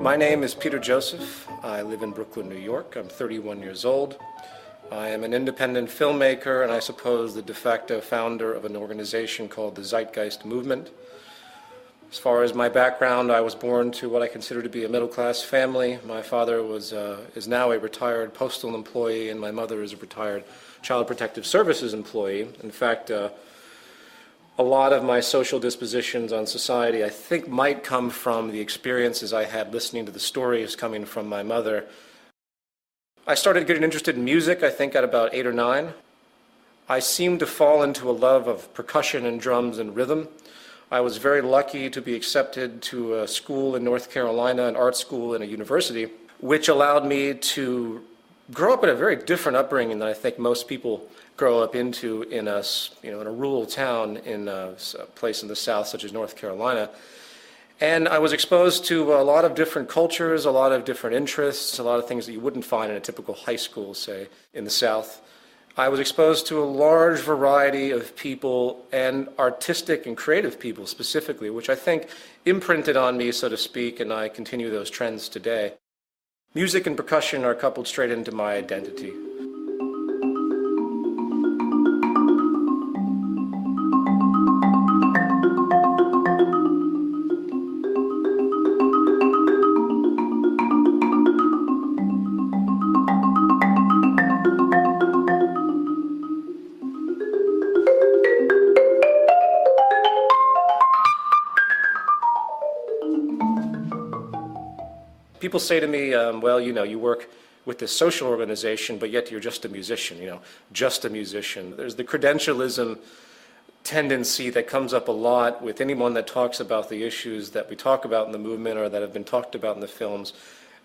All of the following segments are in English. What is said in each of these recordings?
My name is Peter Joseph. I live in Brooklyn, New York. I'm 31 years old. I am an independent filmmaker and I suppose the de facto founder of an organization called the Zeitgeist Movement. As far as my background, I was born to what I consider to be a middle-class family. My father is now a retired postal employee and my mother is a retired Child Protective Services employee. In fact, a lot of my social dispositions on society, I think, might come from the experiences I had listening to the stories coming from my mother. I started getting interested in music, I think, at about 8 or 9. I seemed to fall into a love of percussion and drums and rhythm. I was very lucky to be accepted to a school in North Carolina, an art school and a university, which allowed me to grow up in a very different upbringing than I think most people grow up into in a rural town in a place in the South, such as North Carolina. And I was exposed to a lot of different cultures, a lot of different interests, a lot of things that you wouldn't find in a typical high school, say, in the South. I was exposed to a large variety of people, and artistic and creative people specifically, which I think imprinted on me, so to speak, and I continue those trends today. Music and percussion are coupled straight into my identity. People say to me, well, you work with this social organization, but yet you're just a musician, just a musician. There's the credentialism tendency that comes up a lot with anyone that talks about the issues that we talk about in the movement or that have been talked about in the films.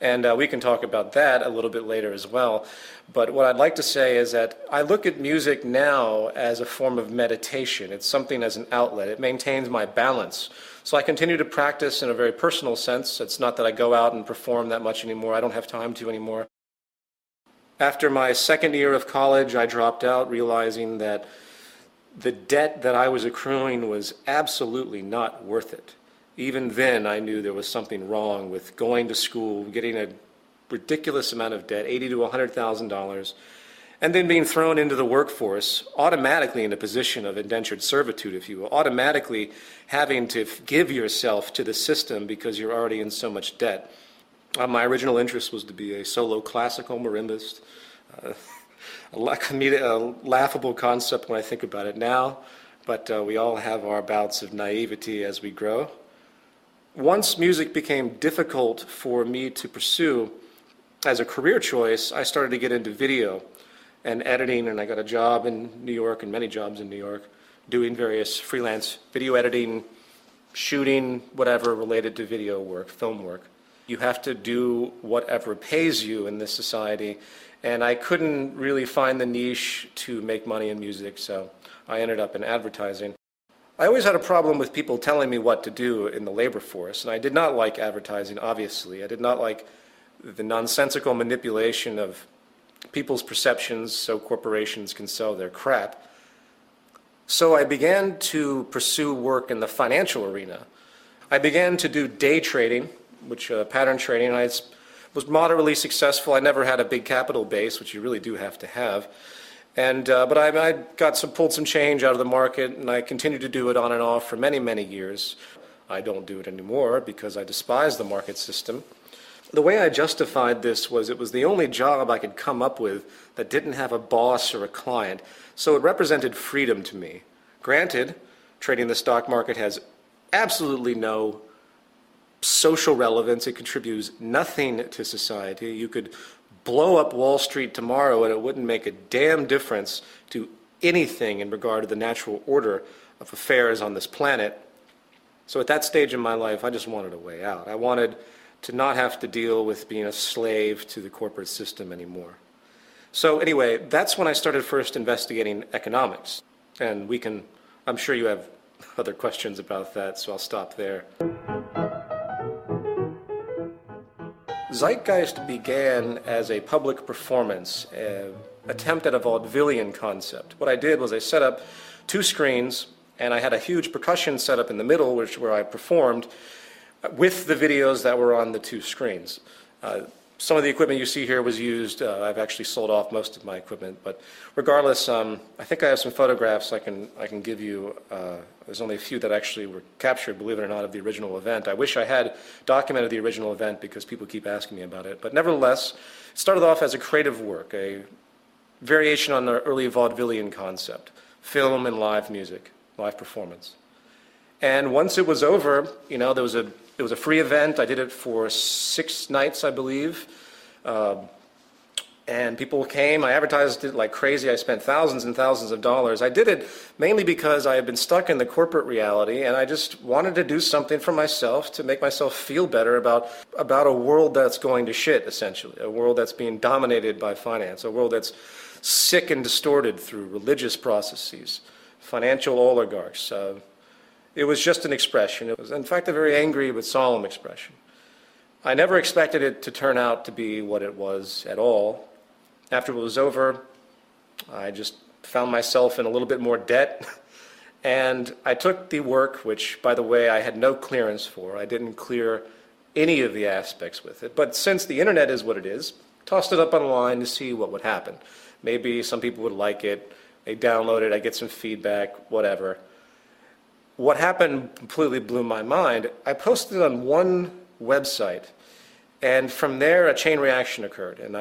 And we can talk about that a little bit later as well. But what I'd like to say is that I look at music now as a form of meditation. It's something as an outlet. It maintains my balance. So I continue to practice in a very personal sense. It's not that I go out and perform that much anymore. I don't have time to anymore. After my second year of college, I dropped out, realizing that the debt that I was accruing was absolutely not worth it. Even then, I knew there was something wrong with going to school, getting a ridiculous amount of debt, $80,000 to $100,000, and then being thrown into the workforce, automatically in a position of indentured servitude, if you will, automatically having to give yourself to the system because you're already in so much debt. My original interest was to be a solo classical marimbist, a laughable concept when I think about it now, but we all have our bouts of naivety as we grow. Once music became difficult for me to pursue as a career choice, I started to get into video and editing, and I got a job in New York and many jobs in New York doing various freelance video editing, shooting, whatever related to video work, film work. You have to do whatever pays you in this society, and I couldn't really find the niche to make money in music, so I ended up in advertising. I always had a problem with people telling me what to do in the labor force, and I did not like advertising, obviously. I did not like the nonsensical manipulation of people's perceptions so corporations can sell their crap. So I began to pursue work in the financial arena. I began to do day trading, which pattern trading. I was moderately successful. I never had a big capital base, which you really do have to have. But I pulled some change out of the market, and I continued to do it on and off for many, many years. I don't do it anymore because I despise the market system. The way I justified this was it was the only job I could come up with that didn't have a boss or a client, so it represented freedom to me. Granted, trading the stock market has absolutely no social relevance. It contributes nothing to society. You could blow up Wall Street tomorrow and it wouldn't make a damn difference to anything in regard to the natural order of affairs on this planet. So at that stage in my life, I just wanted a way out. I wanted to not have to deal with being a slave to the corporate system anymore. So anyway, that's when I started first investigating economics. And I'm sure you have other questions about that, so I'll stop there. Zeitgeist began as a public performance, an attempt at a vaudevillian concept. What I did was I set up 2 screens, and I had a huge percussion set up in the middle, where I performed, with the videos that were on the two screens. Some of the equipment you see here was used. I've actually sold off most of my equipment, but regardless, I think I have some photographs I can give you. There's only a few that actually were captured, believe it or not, of the original event. I wish I had documented the original event because people keep asking me about it. But nevertheless, it started off as a creative work, a variation on the early vaudevillian concept, film and live music, live performance. And once it was over, you know, it was a free event. I did it for 6 nights, I believe. And people came. I advertised it like crazy. I spent thousands and thousands of dollars. I did it mainly because I had been stuck in the corporate reality, and I just wanted to do something for myself to make myself feel better about a world that's going to shit, essentially, a world that's being dominated by finance, a world that's sick and distorted through religious processes, financial oligarchs. It was just an expression. It was, in fact, a very angry but solemn expression. I never expected it to turn out to be what it was at all. After it was over, I just found myself in a little bit more debt, and I took the work, which, by the way, I had no clearance for. I didn't clear any of the aspects with it, but since the internet is what it is, tossed it up online to see what would happen. Maybe some people would like it, they download it, I get some feedback, whatever. What happened completely blew my mind. I posted it on one website, and from there a chain reaction occurred, and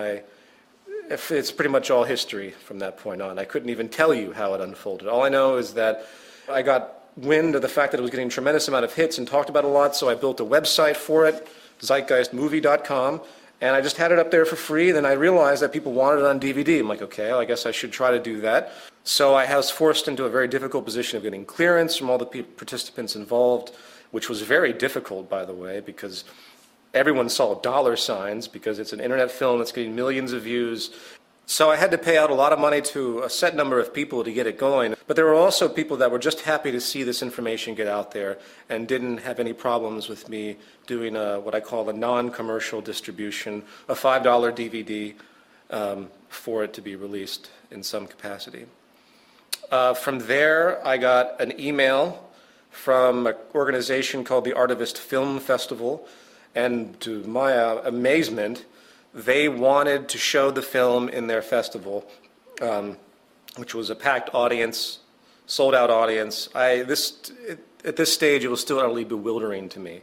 it's pretty much all history from that point on. I couldn't even tell you how it unfolded. All I know is that I got wind of the fact that it was getting a tremendous amount of hits and talked about a lot, so I built a website for it, zeitgeistmovie.com, and I just had it up there for free. Then I realized that people wanted it on DVD. I'm like, okay, well, I guess I should try to do that. So I was forced into a very difficult position of getting clearance from all the participants involved, which was very difficult, by the way, because everyone saw dollar signs because it's an internet film that's getting millions of views. So I had to pay out a lot of money to a set number of people to get it going. But there were also people that were just happy to see this information get out there and didn't have any problems with me doing what I call a non-commercial distribution, a $5 DVD for it to be released in some capacity. From there, I got an email from an organization called the Artivist Film Festival. And to my amazement, they wanted to show the film in their festival, which was a packed audience, sold-out audience. At this stage, it was still utterly bewildering to me.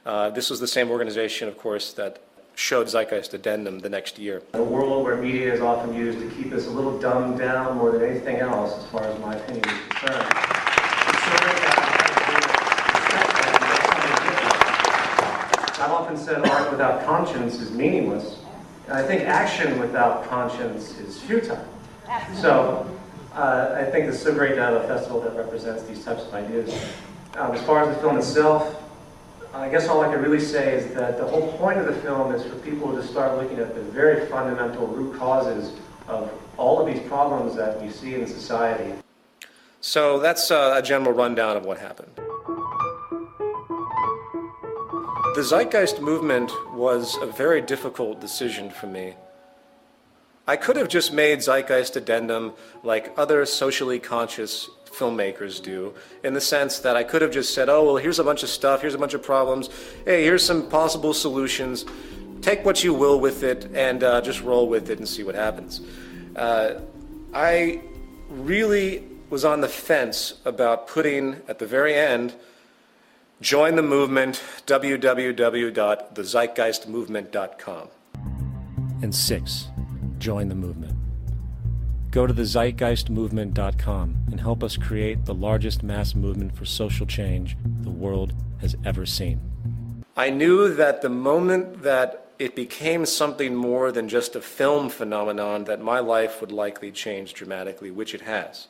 This was the same organization, of course, that showed Zeitgeist Addendum the next year. A world where media is often used to keep us a little dumbed down more than anything else, as far as my opinion is concerned. I've often said art without conscience is meaningless, and I think action without conscience is futile. So I think it's so great to have a festival that represents these types of ideas. As far as the film itself, I guess all I can really say is that the whole point of the film is for people to start looking at the very fundamental root causes of all of these problems that we see in society. So that's a general rundown of what happened. The Zeitgeist movement was a very difficult decision for me. I could have just made Zeitgeist Addendum like other socially conscious filmmakers do, in the sense that I could have just said, oh, well, here's a bunch of stuff, here's a bunch of problems, hey, here's some possible solutions, take what you will with it, and just roll with it and see what happens. I really was on the fence about putting, at the very end, join the movement, www.thezeitgeistmovement.com. And 6, join the movement. Go to thezeitgeistmovement.com and help us create the largest mass movement for social change the world has ever seen. I knew that the moment that it became something more than just a film phenomenon, that my life would likely change dramatically, which it has.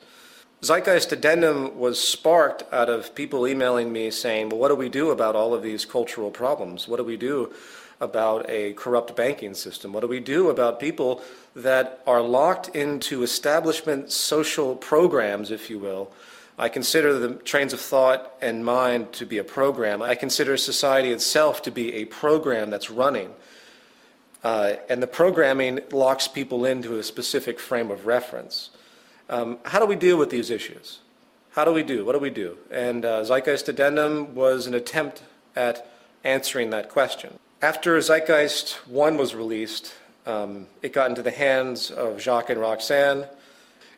Zeitgeist Addendum was sparked out of people emailing me saying, well, what do we do about all of these cultural problems? What do we do about a corrupt banking system? What do we do about people that are locked into establishment social programs, if you will? I consider the trains of thought and mind to be a program. I consider society itself to be a program that's running. And the programming locks people into a specific frame of reference. How do we deal with these issues? How do we do? What do we do? And Zeitgeist Addendum was an attempt at answering that question. After Zeitgeist 1 was released, it got into the hands of Jacques and Roxanne,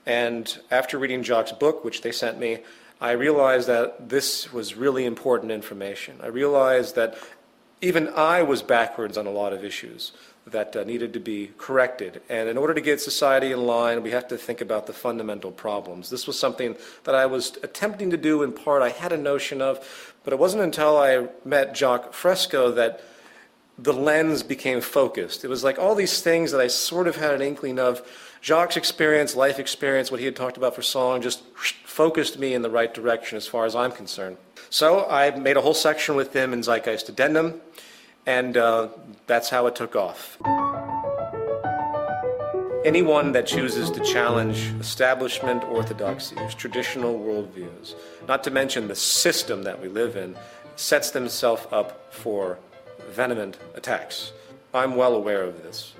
and after reading Jacques' book, which they sent me, I realized that this was really important information. I realized that even I was backwards on a lot of issues that needed to be corrected. And in order to get society in line, we have to think about the fundamental problems. This was something that I was attempting to do in part. I had a notion of, but it wasn't until I met Jacques Fresco that the lens became focused. It was like all these things that I sort of had an inkling of. Jacques' experience, life experience, what he had talked about for song, just focused me in the right direction as far as I'm concerned. So I made a whole section with him in Zeitgeist Addendum, and that's how it took off. Anyone that chooses to challenge establishment orthodoxies, traditional worldviews, not to mention the system that we live in, sets themselves up for venomous attacks. I'm well aware of this.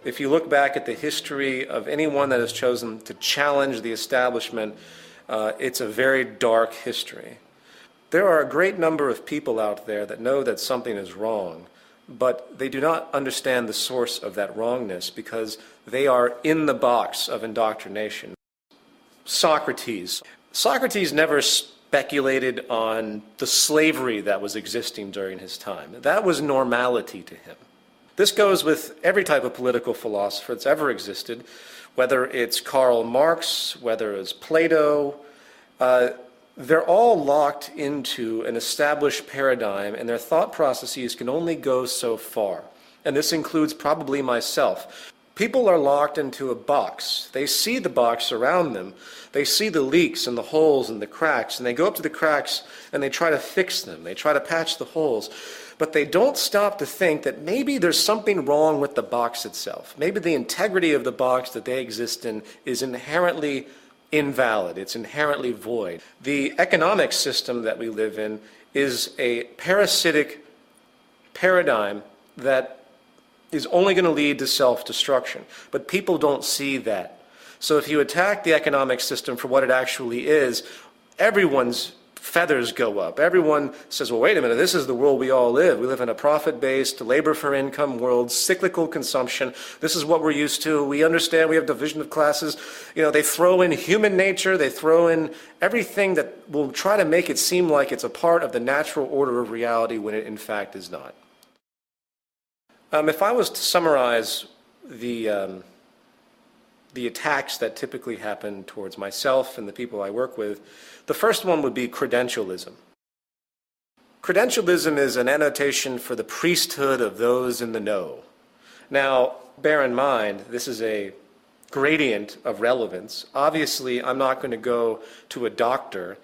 If you look back at the history of anyone that has chosen to challenge the establishment, it's a very dark history. There are a great number of people out there that know that something is wrong, but they do not understand the source of that wrongness because they are in the box of indoctrination. Socrates never speculated on the slavery that was existing during his time. That was normality to him. This goes with every type of political philosopher that's ever existed, whether it's Karl Marx, whether it's Plato. They're all locked into an established paradigm, and their thought processes can only go so far. And this includes probably myself. People are locked into a box. They see the box around them. They see the leaks and the holes and the cracks, and they go up to the cracks and they try to fix them. They try to patch the holes. But they don't stop to think that maybe there's something wrong with the box itself. Maybe the integrity of the box that they exist in is inherently invalid. It's inherently void. The economic system that we live in is a parasitic paradigm that is only going to lead to self-destruction. But people don't see that. So if you attack the economic system for what it actually is, everyone's feathers go up. Everyone says, well, wait a minute, this is the world we all live. We live in a profit-based, labor-for-income world, cyclical consumption. This is what we're used to. We understand we have division of classes. You know, they throw in human nature. They throw in everything that will try to make it seem like it's a part of the natural order of reality when it in fact is not. If I was to summarize the attacks that typically happen towards myself and the people I work with, the first one would be credentialism. Credentialism is an annotation for the priesthood of those in the know. Now, bear in mind, this is a gradient of relevance. Obviously, I'm not going to go to a doctor,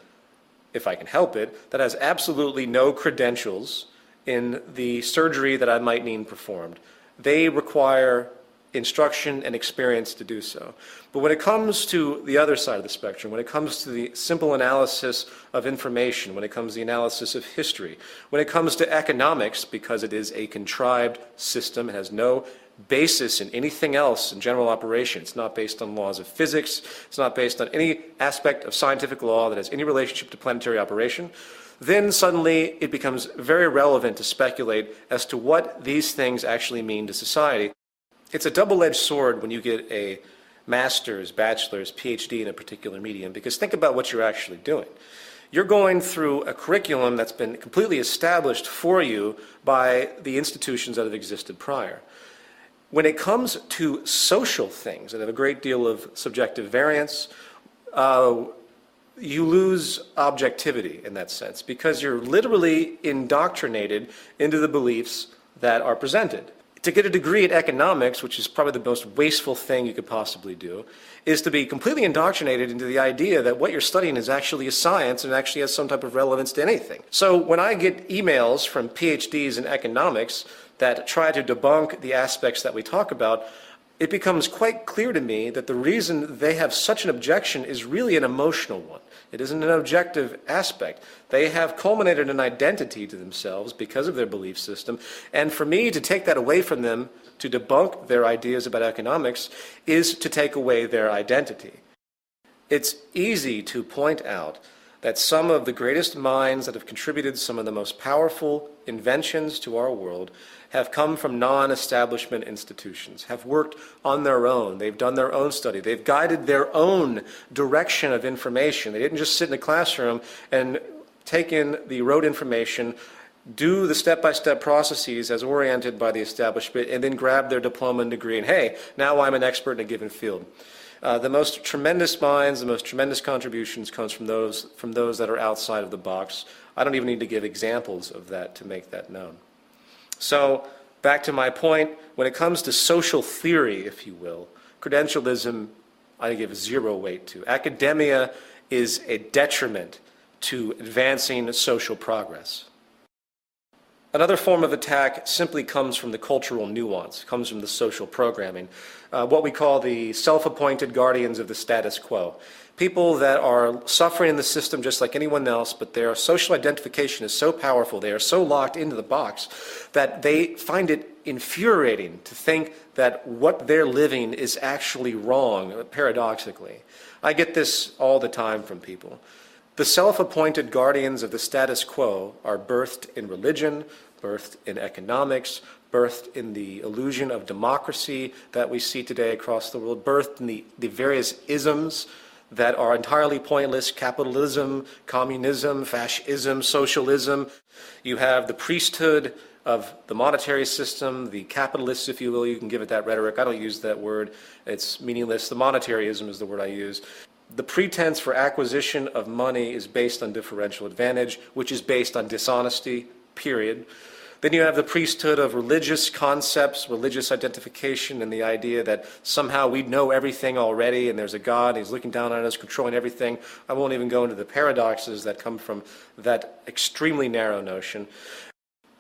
if I can help it, that has absolutely no credentials in the surgery that I might need performed. They require instruction and experience to do so. But when it comes to the other side of the spectrum, when it comes to the simple analysis of information, when it comes to the analysis of history, when it comes to economics, because it is a contrived system, it has no basis in anything else in general operation. It's not based on laws of physics. It's not based on any aspect of scientific law that has any relationship to planetary operation. Then suddenly it becomes very relevant to speculate as to what these things actually mean to society. It's a double-edged sword when you get a master's, bachelor's, PhD in a particular medium, because think about what you're actually doing. You're going through a curriculum that's been completely established for you by the institutions that have existed prior. When it comes to social things that have a great deal of subjective variance, you lose objectivity in that sense, because you're literally indoctrinated into the beliefs that are presented. To get a degree in economics, which is probably the most wasteful thing you could possibly do, is to be completely indoctrinated into the idea that what you're studying is actually a science and actually has some type of relevance to anything. So when I get emails from PhDs in economics that try to debunk the aspects that we talk about, it becomes quite clear to me that the reason they have such an objection is really an emotional one. It isn't an objective aspect. They have culminated an identity to themselves because of their belief system, and for me to take that away from them, to debunk their ideas about economics, is to take away their identity. It's easy to point out that some of the greatest minds that have contributed some of the most powerful inventions to our world have come from non-establishment institutions, have worked on their own. They've done their own study. They've guided their own direction of information. They didn't just sit in a classroom and take in the rote information, do the step-by-step processes as oriented by the establishment, and then grab their diploma and degree, and hey, now I'm an expert in a given field. The most tremendous minds, the most tremendous contributions comes from those that are outside of the box. I don't even need to give examples of that to make that known. So, back to my point, when it comes to social theory, if you will, credentialism I give zero weight to. Academia is a detriment to advancing social progress. Another form of attack simply comes from the cultural nuance, comes from the social programming, what we call the self-appointed guardians of the status quo. People that are suffering in the system just like anyone else, but their social identification is so powerful, they are so locked into the box, that they find it infuriating to think that what they're living is actually wrong, paradoxically. I get this all the time from people. The self-appointed guardians of the status quo are birthed in religion, birthed in economics, birthed in the illusion of democracy that we see today across the world, birthed in the various isms that are entirely pointless: capitalism, communism, fascism, socialism. You have the priesthood of the monetary system, the capitalists, if you will. You can give it that rhetoric. I don't use that word. It's meaningless. The monetaryism is the word I use. The pretense for acquisition of money is based on differential advantage, which is based on dishonesty, period. Then you have the priesthood of religious concepts, religious identification, and the idea that somehow we know everything already and there's a God, he's looking down on us, controlling everything. I won't even go into the paradoxes that come from that extremely narrow notion.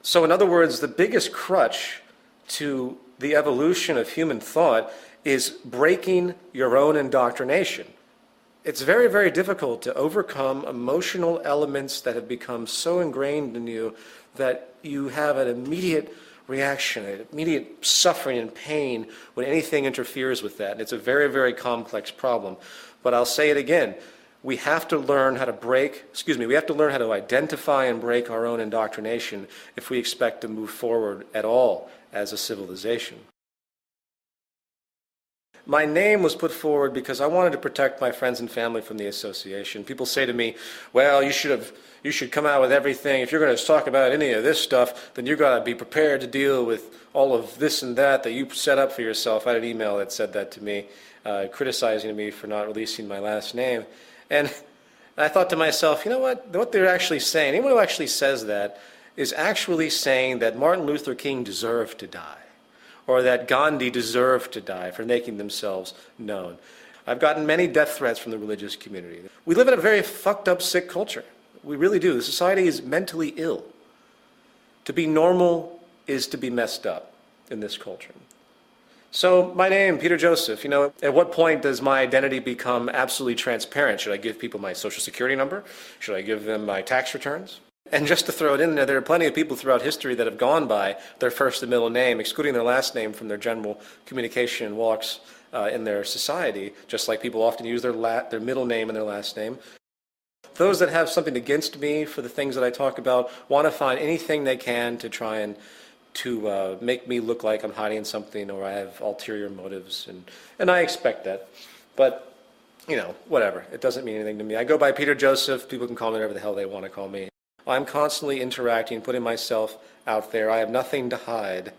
So in other words, the biggest crutch to the evolution of human thought is breaking your own indoctrination. It's very, very difficult to overcome emotional elements that have become so ingrained in you that you have an immediate reaction, an immediate suffering and pain when anything interferes with that. And it's a very, very complex problem. But I'll say it again. We have to learn how to identify and break our own indoctrination if we expect to move forward at all as a civilization. My name was put forward because I wanted to protect my friends and family from the association. People say to me, well, you should come out with everything. If you're going to talk about any of this stuff, then you've got to be prepared to deal with all of this and that you set up for yourself. I had an email that said that to me, criticizing me for not releasing my last name. And I thought to myself, you know what they're actually saying, anyone who actually says that is actually saying that Martin Luther King deserved to die, or that Gandhi deserved to die for making themselves known. I've gotten many death threats from the religious community. We live in a very fucked up, sick culture. We really do. The society is mentally ill. To be normal is to be messed up in this culture. So my name, Peter Joseph, at what point does my identity become absolutely transparent? Should I give people my social security number? Should I give them my tax returns? And just to throw it in there are plenty of people throughout history that have gone by their first and middle name, excluding their last name from their general communication and walks in their society, just like people often use their middle name and their last name. Those that have something against me for the things that I talk about want to find anything they can to try and to make me look like I'm hiding something or I have ulterior motives, and I expect that. But, whatever. It doesn't mean anything to me. I go by Peter Joseph. People can call me whatever the hell they want to call me. I'm constantly interacting, putting myself out there. I have nothing to hide.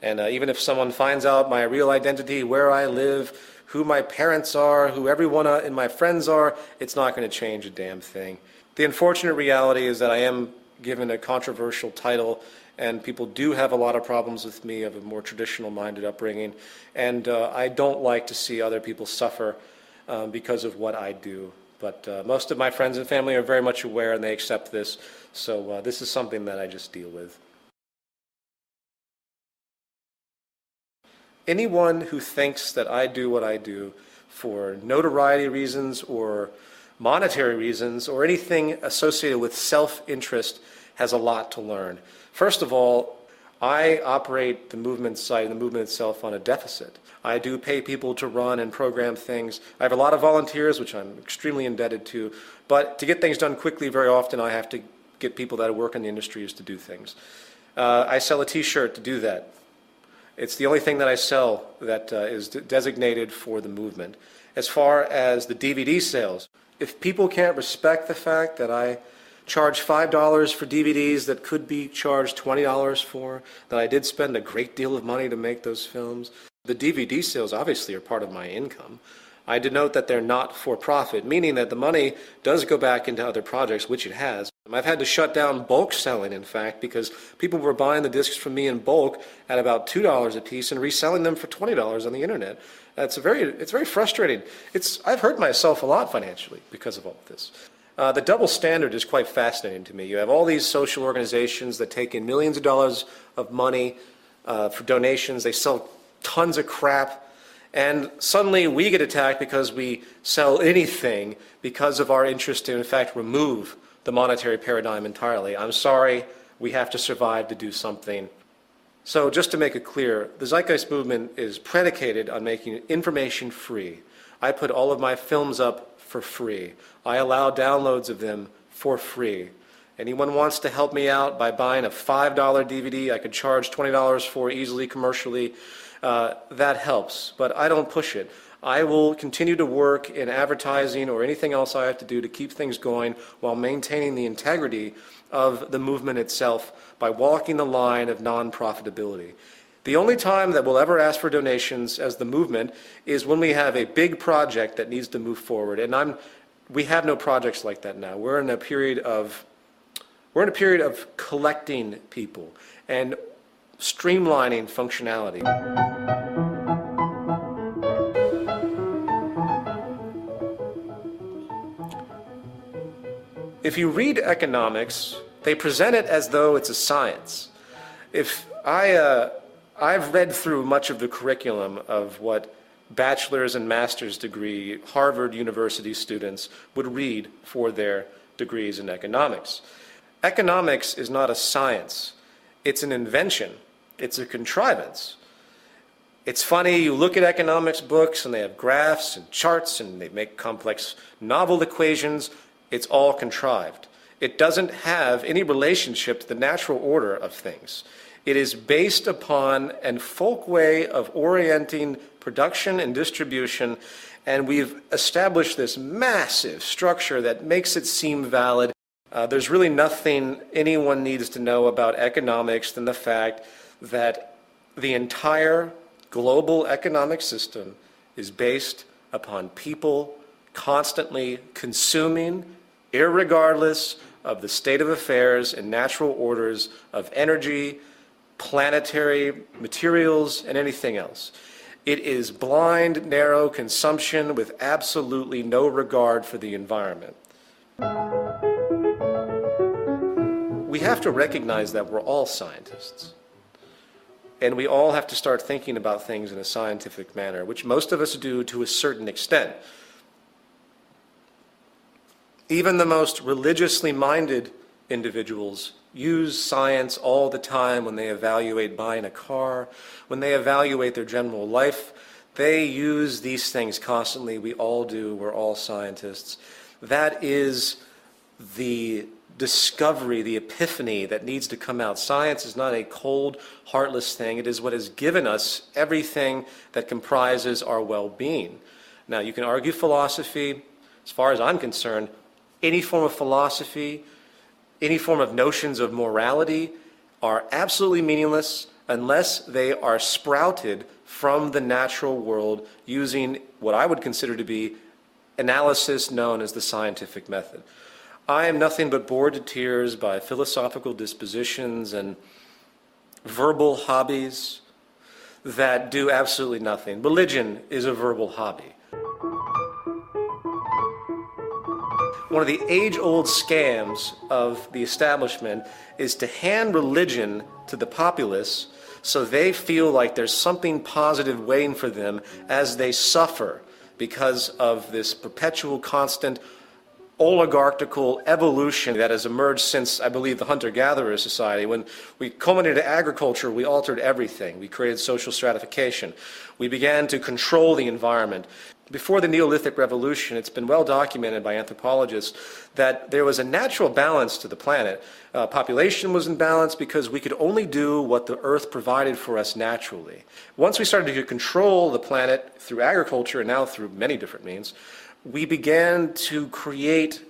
And even if someone finds out my real identity, where I live, who my parents are, who everyone in my friends are, it's not going to change a damn thing. The unfortunate reality is that I am given a controversial title, and people do have a lot of problems with me of a more traditional-minded upbringing. And I don't like to see other people suffer because of what I do. But most of my friends and family are very much aware, and they accept this. So this is something that I just deal with. Anyone who thinks that I do what I do for notoriety reasons or monetary reasons or anything associated with self-interest has a lot to learn. First of all, I operate the movement site and the movement itself on a deficit. I do pay people to run and program things. I have a lot of volunteers, which I'm extremely indebted to, but to get things done quickly, very often I have to get people that work in the industries to do things. I sell a t-shirt to do that. It's the only thing that I sell that is designated for the movement. As far as the DVD sales, if people can't respect the fact that I charge $5 for DVDs that could be charged $20 for, that I did spend a great deal of money to make those films, the DVD sales obviously are part of my income. I denote that they're not for profit, meaning that the money does go back into other projects, which it has. I've had to shut down bulk selling, in fact, because people were buying the discs from me in bulk at about $2 a piece and reselling them for $20 on the internet. It's very frustrating. I've hurt myself a lot financially because of all of this. The double standard is quite fascinating to me. You have all these social organizations that take in millions of dollars of money for donations. They sell tons of crap. And suddenly we get attacked because we sell anything because of our interest to, in fact, remove the monetary paradigm entirely. I'm sorry, we have to survive to do something. So just to make it clear, the Zeitgeist movement is predicated on making information free. I put all of my films up for free. I allow downloads of them for free. Anyone wants to help me out by buying a $5 DVD I could charge $20 for easily commercially, that helps, but I don't push it. I will continue to work in advertising or anything else I have to do to keep things going while maintaining the integrity of the movement itself by walking the line of non-profitability. The only time that we'll ever ask for donations as the movement is when we have a big project that needs to move forward, and we have no projects like that now. We're in a period of collecting people and streamlining functionality. If you read economics, they present it as though it's a science. I've read through much of the curriculum of what bachelor's and master's degree Harvard University students would read for their degrees in economics. Economics is not a science. It's an invention. It's a contrivance. It's funny, you look at economics books and they have graphs and charts and they make complex novel equations. It's all contrived. It doesn't have any relationship to the natural order of things. It is based upon a folk way of orienting production and distribution, and we've established this massive structure that makes it seem valid. There's really nothing anyone needs to know about economics than the fact that the entire global economic system is based upon people constantly consuming, irregardless of the state of affairs and natural orders of energy, planetary materials, and anything else. It is blind, narrow consumption with absolutely no regard for the environment. We have to recognize that we're all scientists. And we all have to start thinking about things in a scientific manner, which most of us do to a certain extent. Even the most religiously minded individuals use science all the time when they evaluate buying a car, when they evaluate their general life. They use these things constantly. We all do. We're all scientists. That is the discovery, the epiphany that needs to come out. Science is not a cold, heartless thing. It is what has given us everything that comprises our well-being. Now, you can argue philosophy. As far as I'm concerned, any form of philosophy, any form of notions of morality are absolutely meaningless unless they are sprouted from the natural world using what I would consider to be analysis known as the scientific method. I am nothing but bored to tears by philosophical dispositions and verbal hobbies that do absolutely nothing. Religion is a verbal hobby. One of the age-old scams of the establishment is to hand religion to the populace so they feel like there's something positive waiting for them as they suffer because of this perpetual, constant oligarchical evolution that has emerged since, I believe, the hunter-gatherer society. When we culminated agriculture, we altered everything. We created social stratification. We began to control the environment. Before the Neolithic Revolution, it's been well documented by anthropologists that there was a natural balance to the planet. Population was in balance because we could only do what the earth provided for us naturally. Once we started to control the planet through agriculture, and now through many different means, we began to create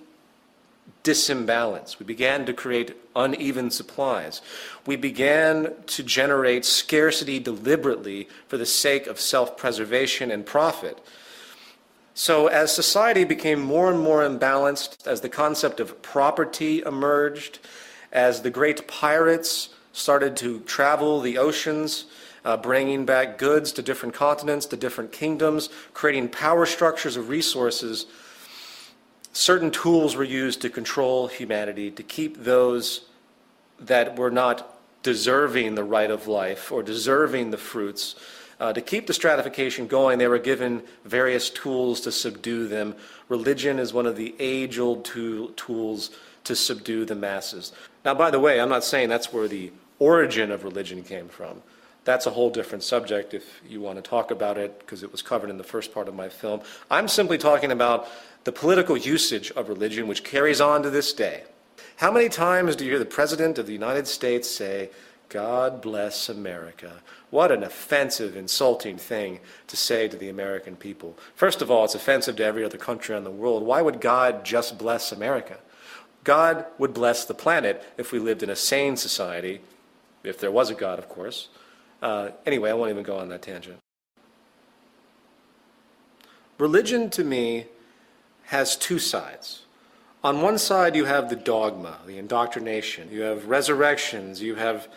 disimbalance. We began to create uneven supplies. We began to generate scarcity deliberately for the sake of self-preservation and profit. So as society became more and more imbalanced, as the concept of property emerged, as the great pirates started to travel the oceans, bringing back goods to different continents, to different kingdoms, creating power structures of resources, certain tools were used to control humanity, to keep those that were not deserving the right of life or deserving the fruits. To keep the stratification going, they were given various tools to subdue them. Religion is one of the age-old tools to subdue the masses. Now, by the way, I'm not saying that's where the origin of religion came from. That's a whole different subject if you want to talk about it, because it was covered in the first part of my film. I'm simply talking about the political usage of religion, which carries on to this day. How many times do you hear the President of the United States say, "God bless America"? What an offensive, insulting thing to say to the American people. First of all, it's offensive to every other country in the world. Why would God just bless America? God would bless the planet if we lived in a sane society, if there was a God, of course. Anyway, I won't even go on that tangent. Religion, to me, has two sides. On one side, you have the dogma, the indoctrination. You have resurrections. You have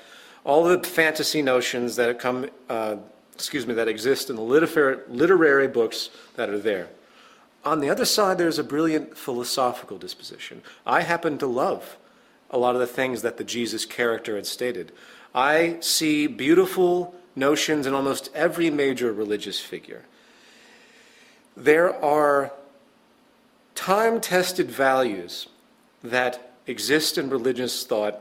all the fantasy notions that that exist in the literary books that are there. On the other side, there's a brilliant philosophical disposition. I happen to love a lot of the things that the Jesus character had stated. I see beautiful notions in almost every major religious figure. There are time-tested values that exist in religious thought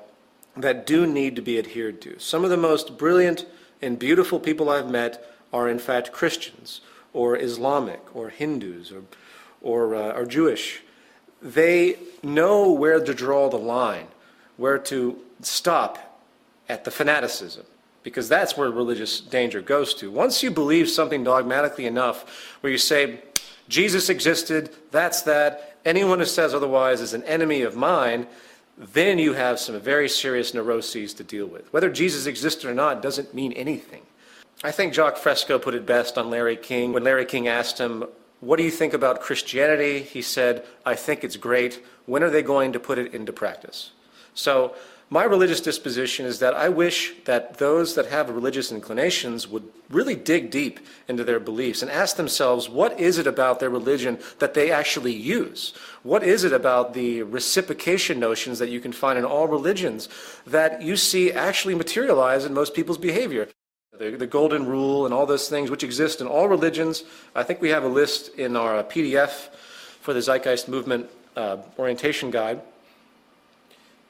that do need to be adhered to. Some of the most brilliant and beautiful people I've met are in fact Christians, or Islamic, or Hindus, or Jewish. They know where to draw the line, where to stop at the fanaticism, because that's where religious danger goes to. Once you believe something dogmatically enough, where you say, Jesus existed, that's that, anyone who says otherwise is an enemy of mine, then you have some very serious neuroses to deal with. Whether Jesus existed or not doesn't mean anything. I think Jacques Fresco put it best on Larry King. When Larry King asked him, "What do you think about Christianity?" he said, "I think it's great. When are they going to put it into practice?" So my religious disposition is that I wish that those that have religious inclinations would really dig deep into their beliefs and ask themselves, what is it about their religion that they actually use? What is it about the reciprocation notions that you can find in all religions that you see actually materialize in most people's behavior? The golden rule and all those things which exist in all religions. I think we have a list in our PDF for the Zeitgeist Movement orientation guide.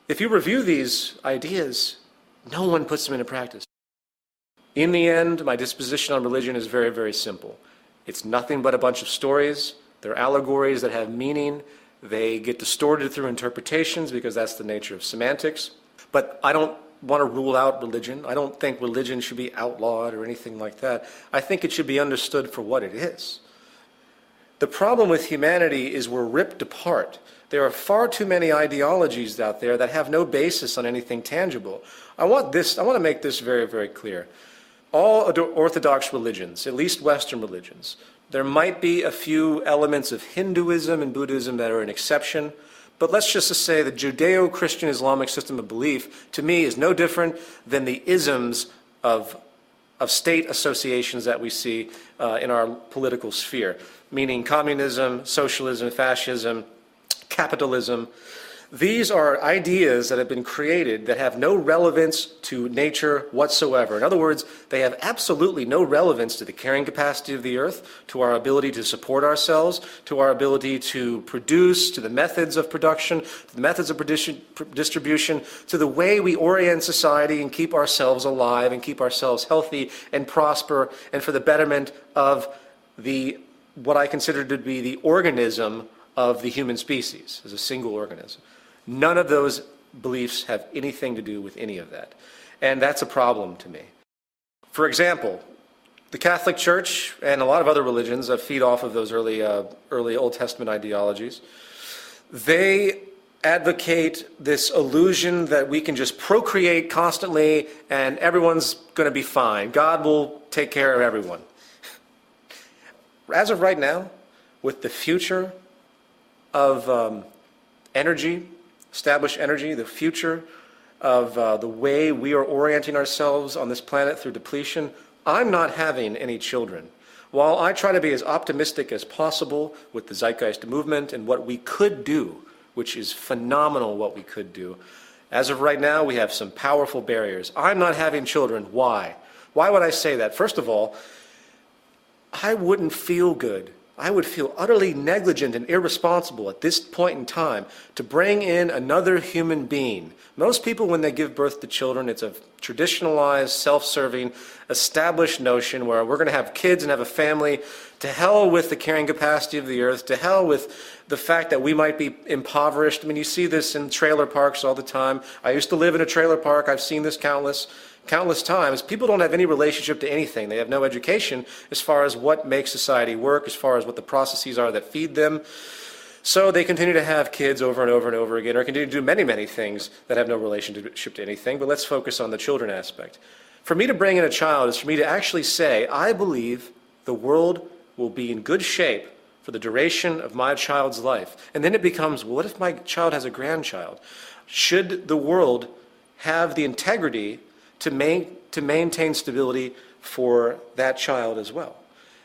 If you review these ideas, no one puts them into practice. In the end, my disposition on religion is very, very simple. It's nothing but a bunch of stories. They're allegories that have meaning. They get distorted through interpretations because that's the nature of semantics. But I don't want to rule out religion. I don't think religion should be outlawed or anything like that. I think it should be understood for what it is. The problem with humanity is we're ripped apart. There are far too many ideologies out there that have no basis on anything tangible. I want to make this very, very clear. All Orthodox religions, at least Western religions, there might be a few elements of Hinduism and Buddhism that are an exception, but let's just say the Judeo-Christian Islamic system of belief, to me, is no different than the isms of state associations that we see in our political sphere, meaning communism, socialism, fascism, capitalism. These are ideas that have been created that have no relevance to nature whatsoever. In other words, they have absolutely no relevance to the carrying capacity of the earth, to our ability to support ourselves, to our ability to produce, to the methods of production, to the methods of distribution, to the way we orient society and keep ourselves alive and keep ourselves healthy and prosper, and for the betterment of what I consider to be the organism of the human species as a single organism. None of those beliefs have anything to do with any of that. And that's a problem to me. For example, the Catholic Church and a lot of other religions that feed off of those early Old Testament ideologies, they advocate this illusion that we can just procreate constantly and everyone's going to be fine. God will take care of everyone. As of right now, with the future of energy, established energy, the future of the way we are orienting ourselves on this planet through depletion, I'm not having any children. While I try to be as optimistic as possible with the Zeitgeist movement and what we could do, which is phenomenal what we could do, as of right now we have some powerful barriers. I'm not having children. Why? Why would I say that? First of all, I wouldn't feel good. I would feel utterly negligent and irresponsible at this point in time to bring in another human being. Most people, when they give birth to children, it's a traditionalized, self-serving, established notion where we're going to have kids and have a family. To hell with the carrying capacity of the earth. To hell with the fact that we might be impoverished. I mean, you see this in trailer parks all the time. I used to live in a trailer park. I've seen this countless times. People don't have any relationship to anything. They have no education as far as what makes society work, as far as what the processes are that feed them. So they continue to have kids over and over and over again, or continue to do many, many things that have no relationship to anything. But let's focus on the children aspect. For me to bring in a child is for me to actually say, I believe the world will be in good shape for the duration of my child's life. And then it becomes, well, what if my child has a grandchild? Should the world have the integrity to maintain stability for that child as well?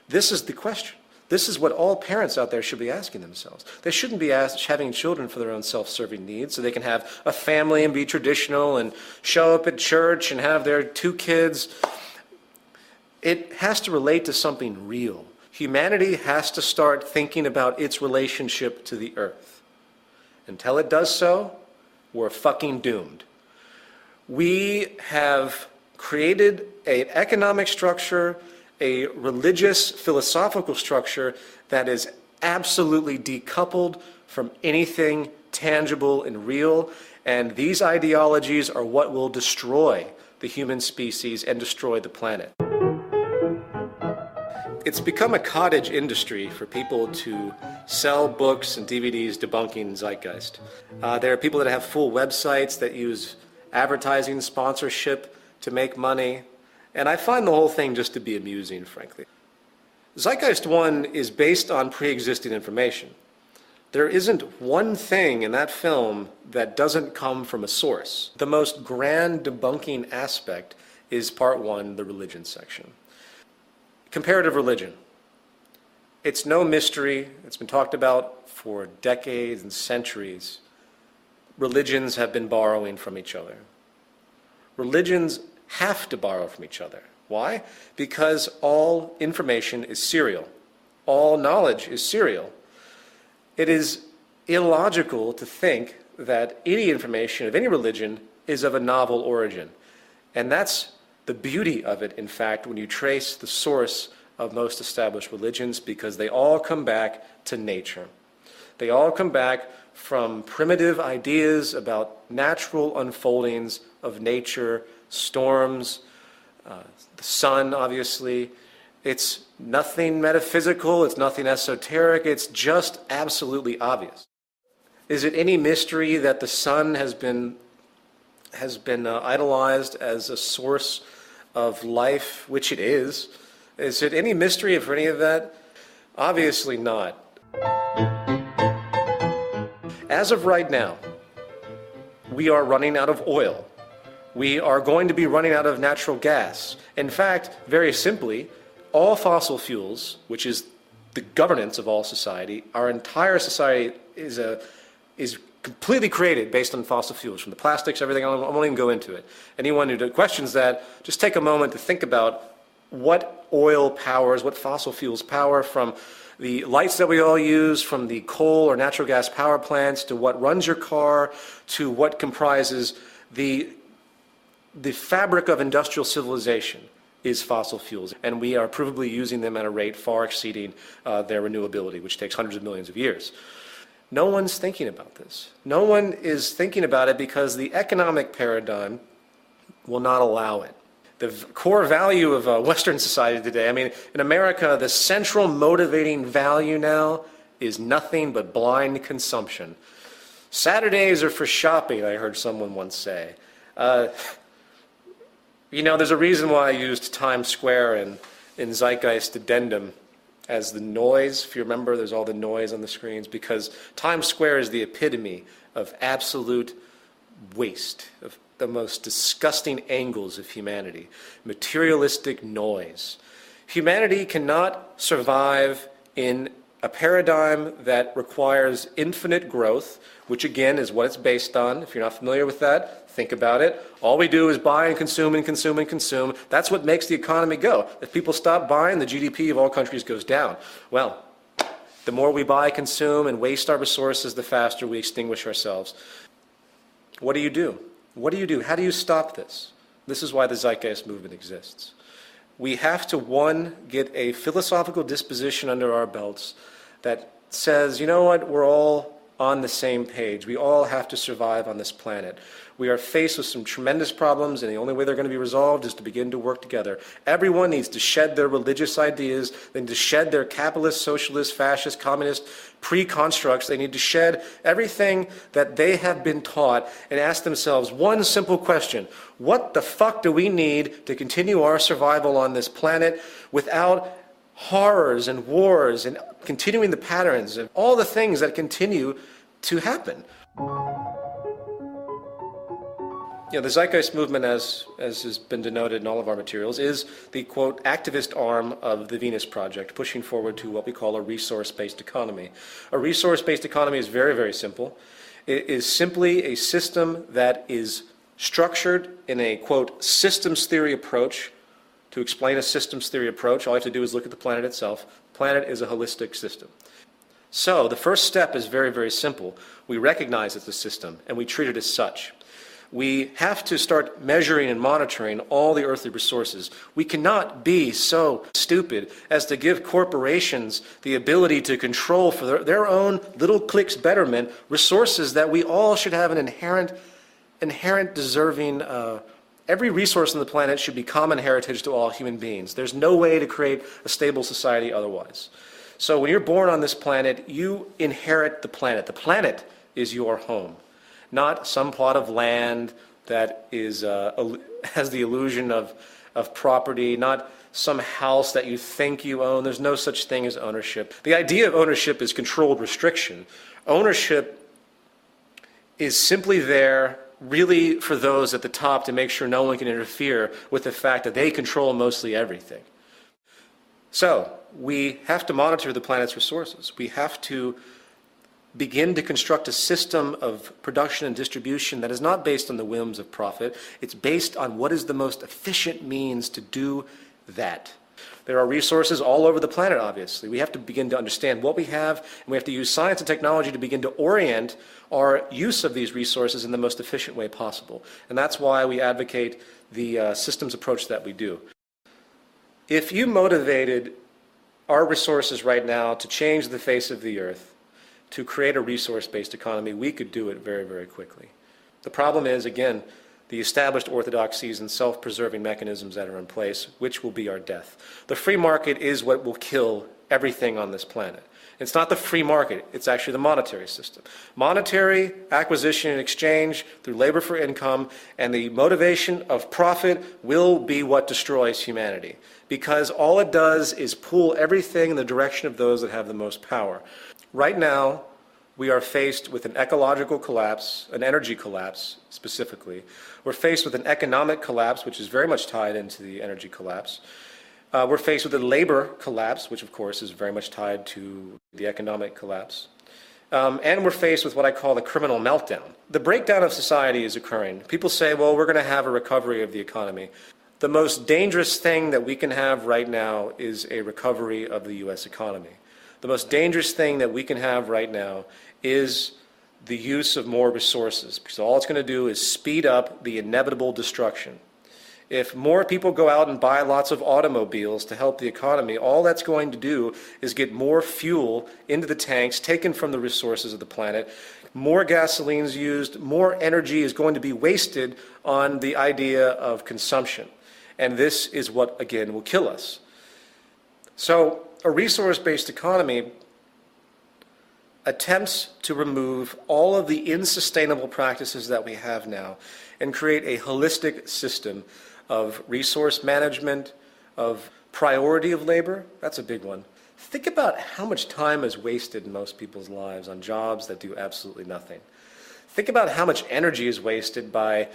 This is the question. This is what all parents out there should be asking themselves. They shouldn't be having children for their own self-serving needs so they can have a family and be traditional and show up at church and have their 2 kids. It has to relate to something real. Humanity has to start thinking about its relationship to the earth. Until it does so, we're fucking doomed. We have created an economic structure, a religious, philosophical structure that is absolutely decoupled from anything tangible and real, and these ideologies are what will destroy the human species and destroy the planet. It's become a cottage industry for people to sell books and DVDs debunking Zeitgeist. There are people that have full websites that use advertising sponsorship to make money, and I find the whole thing just to be amusing, frankly. Zeitgeist 1 is based on pre-existing information. There isn't one thing in that film that doesn't come from a source. The most grand debunking aspect is part 1, the religion section. Comparative religion. It's no mystery. It's been talked about for decades and centuries. Religions have been borrowing from each other. Religions have to borrow from each other. Why? Because all information is serial. All knowledge is serial. It is illogical to think that any information of any religion is of a novel origin. And that's the beauty of it, in fact, when you trace the source of most established religions, because they all come back to nature. They all come back from primitive ideas about natural unfoldings of nature, storms, the sun, obviously. It's nothing metaphysical, it's nothing esoteric, it's just absolutely obvious. Is it any mystery that the sun has been idolized as a source of life, which it is? Is it any mystery for any of that? Obviously not. As of right now, we are running out of oil. We are going to be running out of natural gas. In fact, very simply, all fossil fuels, which is the governance of all society, our entire society is completely created based on fossil fuels, from the plastics, everything. I won't even go into it. Anyone who questions that, just take a moment to think about what oil powers, what fossil fuels power, from the lights that we all use, from the coal or natural gas power plants, to what runs your car, to what comprises the fabric of industrial civilization is fossil fuels. And we are provably using them at a rate far exceeding their renewability, which takes hundreds of millions of years. No one's thinking about this. No one is thinking about it because the economic paradigm will not allow it. The core value of Western society today, I mean, in America, the central motivating value now is nothing but blind consumption. Saturdays are for shopping, I heard someone once say. You know, there's a reason why I used Times Square in Zeitgeist addendum as the noise. If you remember, there's all the noise on the screens, because Times Square is the epitome of absolute waste, of the most disgusting angles of humanity, materialistic noise. Humanity cannot survive in a paradigm that requires infinite growth, which again is what it's based on. If you're not familiar with that, think about it. All we do is buy and consume and consume and consume. That's what makes the economy go. If people stop buying, the GDP of all countries goes down. Well, the more we buy, consume, and waste our resources, the faster we extinguish ourselves. What do you do? What do you do? How do you stop this? This is why the Zeitgeist movement exists. We have to, one, get a philosophical disposition under our belts that says, you know what, we're all on the same page. We all have to survive on this planet. We are faced with some tremendous problems, and the only way they're going to be resolved is to begin to work together. Everyone needs to shed their religious ideas. They need to shed their capitalist, socialist, fascist, communist pre-constructs. They need to shed everything that they have been taught and ask themselves one simple question: what the fuck do we need to continue our survival on this planet without horrors and wars and continuing the patterns and all the things that continue to happen? You know, the Zeitgeist movement, as has been denoted in all of our materials, is the, quote, activist arm of the Venus Project, pushing forward to what we call a resource-based economy. A resource-based economy is very, very simple. It is simply a system that is structured in a, quote, systems theory approach. To explain a systems theory approach, all you have to do is look at the planet itself. The planet is a holistic system. So the first step is very, very simple. We recognize it's a system, and we treat it as such. We have to start measuring and monitoring all the earthly resources. We cannot be so stupid as to give corporations the ability to control for their own little clique's betterment resources that we all should have an inherent deserving. Every resource on the planet should be common heritage to all human beings. There's no way to create a stable society otherwise. So when you're born on this planet, you inherit the planet. The planet is your home, not some plot of land that is has the illusion of property, not some house that you think you own. There's no such thing as ownership. The idea of ownership is controlled restriction. Ownership is simply there really for those at the top to make sure no one can interfere with the fact that they control mostly everything. So we have to monitor the planet's resources. We have to begin to construct a system of production and distribution that is not based on the whims of profit. It's based on what is the most efficient means to do that. There are resources all over the planet, obviously. We have to begin to understand what we have, and we have to use science and technology to begin to orient our use of these resources in the most efficient way possible. And that's why we advocate the systems approach that we do. If you motivated our resources right now to change the face of the earth, to create a resource-based economy, we could do it very, very quickly. The problem is, again, the established orthodoxies and self-preserving mechanisms that are in place, which will be our death. The free market is what will kill everything on this planet. It's not the free market, it's actually the monetary system. Monetary acquisition and exchange through labor for income and the motivation of profit will be what destroys humanity, because all it does is pull everything in the direction of those that have the most power. Right now, we are faced with an ecological collapse, an energy collapse specifically. We're faced with an economic collapse, which is very much tied into the energy collapse. We're faced with a labor collapse, which of course is very much tied to the economic collapse. And we're faced with what I call the criminal meltdown. The breakdown of society is occurring. People say, well, we're going to have a recovery of the economy. The most dangerous thing that we can have right now is a recovery of the U.S. economy. The most dangerous thing that we can have right now is the use of more resources, because all it's going to do is speed up the inevitable destruction. If more people go out and buy lots of automobiles to help the economy, all that's going to do is get more fuel into the tanks taken from the resources of the planet. More gasoline's used, more energy is going to be wasted on the idea of consumption. And this is what, again, will kill us. So a resource-based economy attempts to remove all of the unsustainable practices that we have now and create a holistic system of resource management, of priority of labor. That's a big one. Think about how much time is wasted in most people's lives on jobs that do absolutely nothing. Think about how much energy is wasted by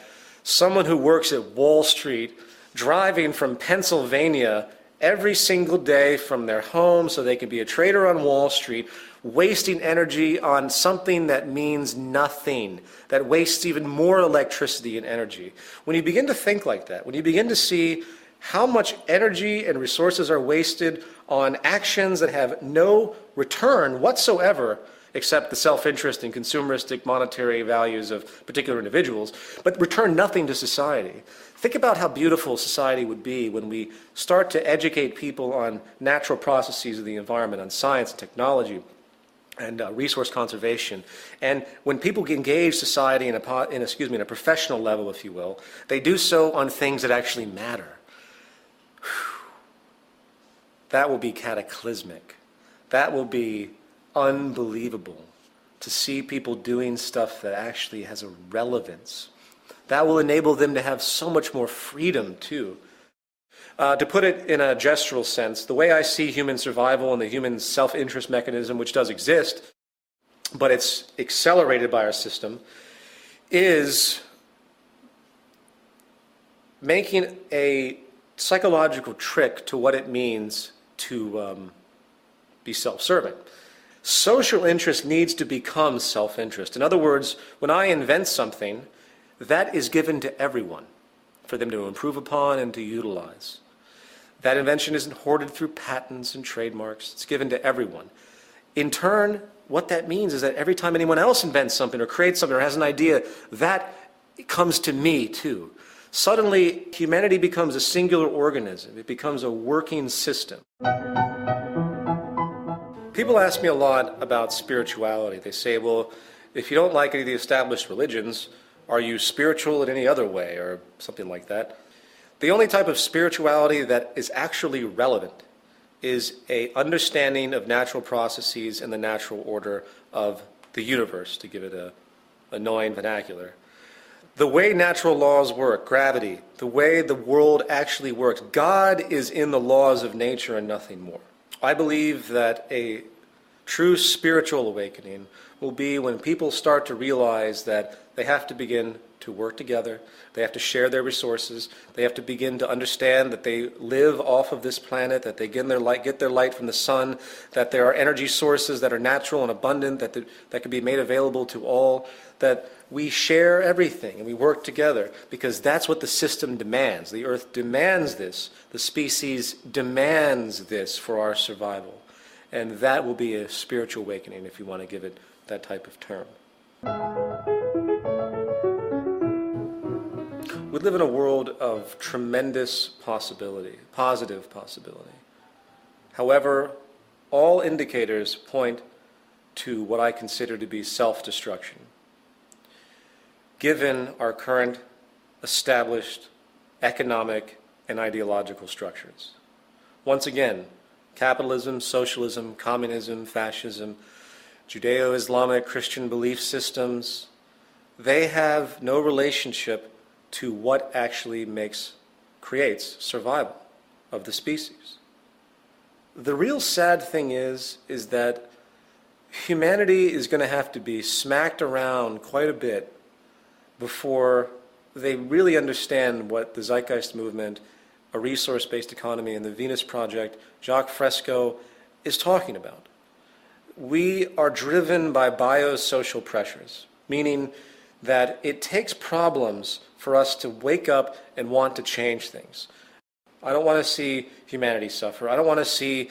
someone who works at Wall Street driving from Pennsylvania every single day from their home so they can be a trader on Wall Street, wasting energy on something that means nothing, that wastes even more electricity and energy. When you begin to think like that, when you begin to see how much energy and resources are wasted on actions that have no return whatsoever except the self-interest and consumeristic monetary values of particular individuals, but return nothing to society. Think about how beautiful society would be when we start to educate people on natural processes of the environment, on science and technology, and resource conservation. And when people engage society in a professional level, if you will, they do so on things that actually matter. That will be cataclysmic. That will be unbelievable to see people doing stuff that actually has a relevance. That will enable them to have so much more freedom, too. To put it in a gestural sense, the way I see human survival and the human self-interest mechanism, which does exist, but it's accelerated by our system, is making a psychological trick to what it means to be self-serving. Social interest needs to become self-interest. In other words, when I invent something, that is given to everyone for them to improve upon and to utilize. That invention isn't hoarded through patents and trademarks. It's given to everyone. In turn, what that means is that every time anyone else invents something or creates something or has an idea, that comes to me too. Suddenly, humanity becomes a singular organism. It becomes a working system. People ask me a lot about spirituality. They say, well, if you don't like any of the established religions, are you spiritual in any other way, or something like that? The only type of spirituality that is actually relevant is an understanding of natural processes and the natural order of the universe, to give it an annoying vernacular. The way natural laws work, gravity, the way the world actually works, God is in the laws of nature and nothing more. I believe that a true spiritual awakening will be when people start to realize that they have to begin to work together, they have to share their resources, they have to begin to understand that they live off of this planet, that they get their light from the sun, that there are energy sources that are natural and abundant, that can be made available to all, that we share everything and we work together, because that's what the system demands. The earth demands this. The species demands this for our survival. And that will be a spiritual awakening, if you want to give it that type of term. We live in a world of tremendous possibility, positive possibility. However, all indicators point to what I consider to be self-destruction, given our current established economic and ideological structures. Once again, capitalism, socialism, communism, fascism, Judeo-Islamic Christian belief systems, they have no relationship to what actually creates survival of the species. The real sad thing is that humanity is going to have to be smacked around quite a bit before they really understand what the Zeitgeist movement, a resource-based economy, and the Venus Project, Jacques Fresco, is talking about. we are driven by biosocial pressures, meaning that it takes problems for us to wake up and want to change things. I don't want to see humanity suffer. I don't want to see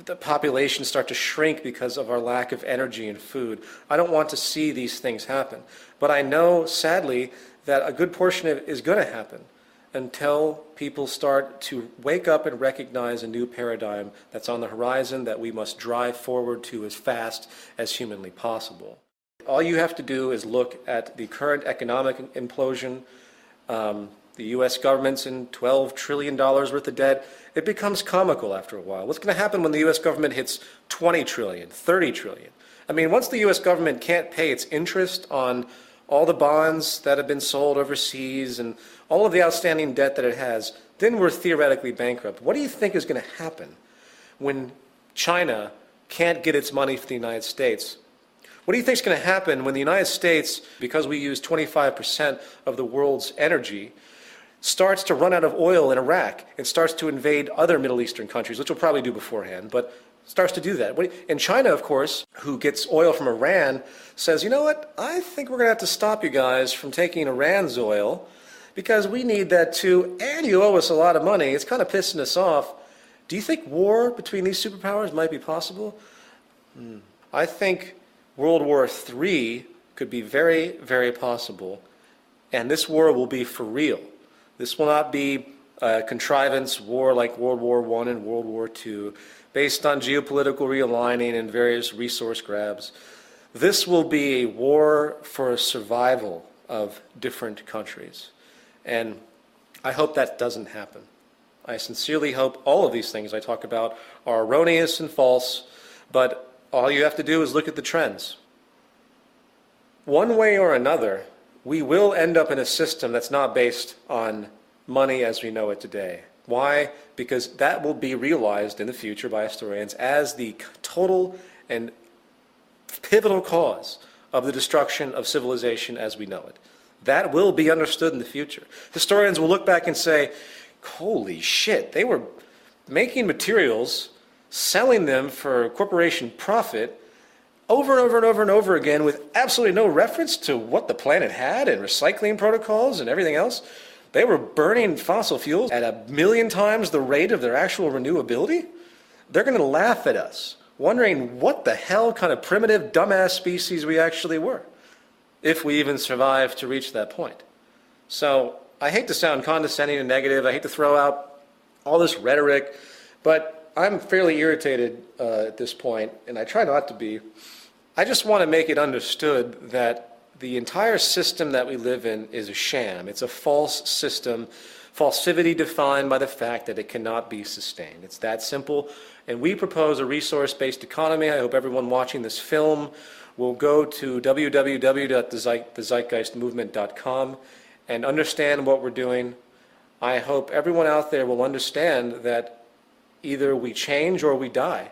the population start to shrink because of our lack of energy and food. I don't want to see these things happen. But I know, sadly, that a good portion of it is going to happen until people start to wake up and recognize a new paradigm that's on the horizon that we must drive forward to as fast as humanly possible. All you have to do is look at the current economic implosion. The U.S. government's in $12 trillion worth of debt. It becomes comical after a while. What's going to happen when the U.S. government hits 20 trillion, 30 trillion? I mean, once the U.S. government can't pay its interest on all the bonds that have been sold overseas and all of the outstanding debt that it has, then we're theoretically bankrupt. What do you think is going to happen when China can't get its money from the United States? What do you think is going to happen when the United States, because we use 25% of the world's energy, starts to run out of oil in Iraq and starts to invade other Middle Eastern countries, which we'll probably do beforehand, but starts to do that. And China, of course, who gets oil from Iran, says, you know what, I think we're going to have to stop you guys from taking Iran's oil because we need that too, and you owe us a lot of money. It's kind of pissing us off. Do you think war between these superpowers might be possible? I think World War III could be very, very possible, and this war will be for real. This will not be a contrivance war like World War I and World War II, based on geopolitical realigning and various resource grabs. This will be a war for survival of different countries. And I hope that doesn't happen. I sincerely hope all of these things I talk about are erroneous and false, but all you have to do is look at the trends. One way or another, we will end up in a system that's not based on money as we know it today. Why? Because that will be realized in the future by historians as the total and pivotal cause of the destruction of civilization as we know it. That will be understood in the future. Historians will look back and say, holy shit, they were making materials, selling them for corporation profit over and over and over and over again with absolutely no reference to what the planet had and recycling protocols and everything else. They were burning fossil fuels at 1,000,000 times the rate of their actual renewability. They're going to laugh at us, wondering what the hell kind of primitive, dumbass species we actually were, if we even survived to reach that point. So I hate to sound condescending and negative. I hate to throw out all this rhetoric, but I'm fairly irritated at this point, and I try not to be. I just want to make it understood that the entire system that we live in is a sham. It's a false system, falsivity defined by the fact that it cannot be sustained. It's that simple. And we propose a resource-based economy. I hope everyone watching this film will go to www.thezeitgeistmovement.com and understand what we're doing. I hope everyone out there will understand that either we change or we die.